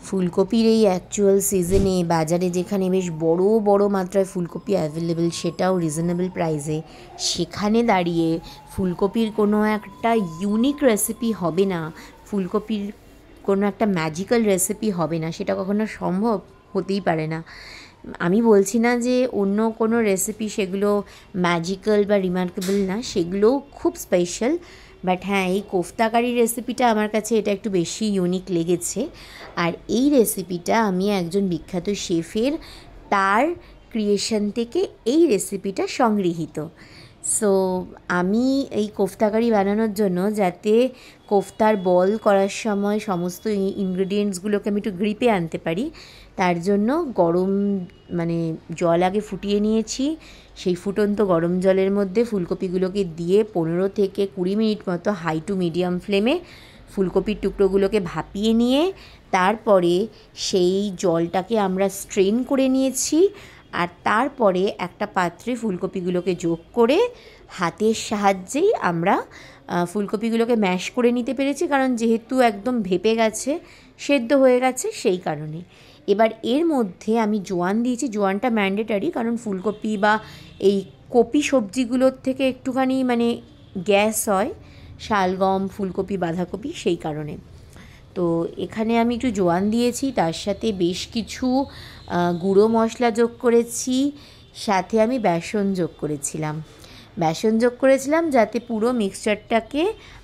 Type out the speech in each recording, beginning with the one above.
ফুলকপির এই অ্যাকচুয়াল সিজনে বাজারে যেখানে বেশ বড় বড় মাত্রায় ফুলকপি অ্যাভেলেবেল, সেটাও রিজনেবল প্রাইসে, সেখানে দাঁড়িয়ে ফুলকপির কোনো একটা ইউনিক রেসিপি হবে না, ফুলকপির কোনো একটা ম্যাজিক্যাল রেসিপি হবে না, সেটা কখনো সম্ভব হতেই পারে না। আমি বলছি না যে অন্য কোনো রেসিপি সেগুলো ম্যাজিক্যাল বা রিমার্কেবল না, সেগুলোও খুব স্পেশাল। বাট হ্যাঁ, এই কোফতা কারি রেসিপিটা আমার কাছে এটা একটু বেশি ইউনিক লেগেছে। আর এই রেসিপিটা আমি একজন বিখ্যাত শেফের তার ক্রিয়েশন থেকে এই রেসিপিটা সংগৃহীত। সো আমি এই কোফতা কারি বানানোর জন্য, যাতে কোফতার বল করার সময় সমস্ত ইনগ্রেডিয়েন্টসগুলোকে আমি একটু গ্রিপে আনতে পারি, তার জন্য গরম জল আগে ফুটিয়ে নিয়েছি। সেই ফুটন্ত গরম জলের মধ্যে ফুলকপিগুলোকে দিয়ে 15 থেকে 20 মিনিট মতো হাই টু মিডিয়াম ফ্লেমে ফুলকপির টুকরোগুলোকে ভাপিয়ে নিয়ে তারপরে সেই জলটাকে আমরা স্ট্রেন করে নিয়েছি। আর তারপরে একটা পাত্রে ফুলকপিগুলোকে যোগ করে হাতের সাহায্যেই আমরা ফুলকপিগুলোকে ম্যাশ করে নিতে পেরেছি, কারণ যেহেতু একদম ভেপে গেছে, সেদ্ধ হয়ে গেছে, সেই কারণে। এবার এর মধ্যে আমি জোয়ান দিয়েছি। জোয়ানটা ম্যান্ডেটারি, কারণ ফুলকপি বা এই কপি সবজিগুলোর থেকে একটুখানি গ্যাস হয়, শালগম, ফুলকপি, বাঁধাকপি, সেই কারণে। তো এখানে আমি একটু জোয়ান দিয়েছি, তার সাথে বেশ কিছু গুঁড়ো মশলা যোগ করেছি, সাথে আমি বেসন যোগ করেছিলাম যাতে পুরো মিক্সচারটাকে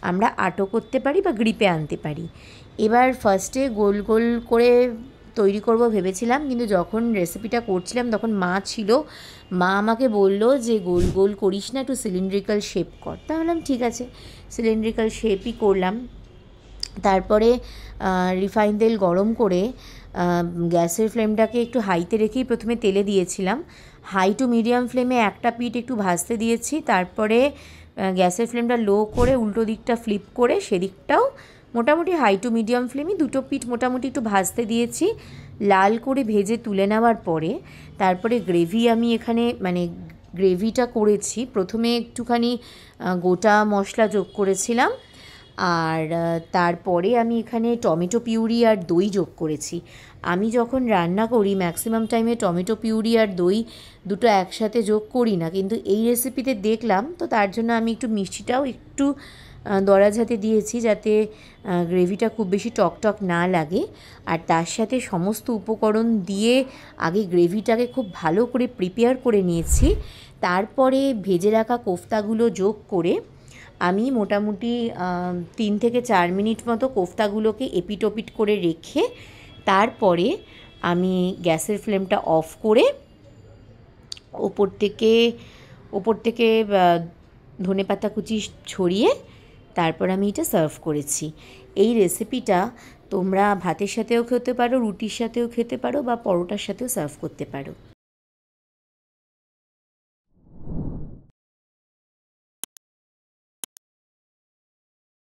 আমরা আটো করতে পারি বা গ্রিপে আনতে পারি। এবার ফার্স্টে গোল গোল করে তৈরি করব ভেবেছিলাম, কিন্তু যখন রেসিপিটা করছিলাম তখন মা ছিল, মা আমাকে বলল যে গোল গোল করিস না, একটু সিলিন্ড্রিক্যাল শেপ কর। তা বললাম ঠিক আছে, সিলিন্ড্রিক্যাল শেপই করলাম। তারপরে রিফাইন তেল গরম করে গ্যাসের ফ্লেমটাকে একটু হাইতে রেখেই প্রথমে তেলে দিয়েছিলাম। হাই টু মিডিয়াম ফ্লেমে একটা পিঠ একটু ভাজতে দিয়েছি, তারপরে গ্যাসের ফ্লেমটা লো করে উল্টো দিকটা ফ্লিপ করে সেদিকটাও মোটামুটি হাই টু মিডিয়াম ফ্লেমে দুটো পিঠ মোটামুটি একটু ভাজতে দিয়েছি। লাল করে ভেজে তুলে নেওয়ার পরে তারপরে গ্রেভি আমি এখানে গ্রেভিটা করেছি। প্রথমে একটুখানি গোটা মশলা যোগ করেছিলাম, আর তারপরে আমি এখানে টমেটো পিউরি আর দই যোগ করেছি। আমি যখন রান্না করি ম্যাক্সিমাম টাইমে টমেটো পিউরি আর দই দুটো একসাথে যোগ করি না, কিন্তু এই রেসিপিতে দেখলাম, তো তার জন্য আমি একটু মিষ্টিটাও একটু দরাঝাতে দিয়েছি, যাতে গ্রেভিটা খুব বেশি টকটক না লাগে। আর তার সাথে সমস্ত উপকরণ দিয়ে আগে গ্রেভিটাকে খুব ভালো করে প্রিপেয়ার করে নিয়েছি। তারপরে ভেজে রাখা কোফতাগুলো যোগ করে আমি মোটামুটি 3 থেকে 4 মিনিট মতো কোফতাগুলোকে এপিট-ওপিট করে রেখে তারপরে আমি গ্যাসের ফ্লেমটা অফ করে ওপর থেকে ধনেপাতা কুচি ছড়িয়ে তারপর আমি এটা সার্ভ করেছি। এই রেসিপিটা তোমরা ভাতের সাথেও খেতে পারো, রুটির সাথেও খেতে পারো, বা পরোটার সাথেও সার্ভ করতে পারো।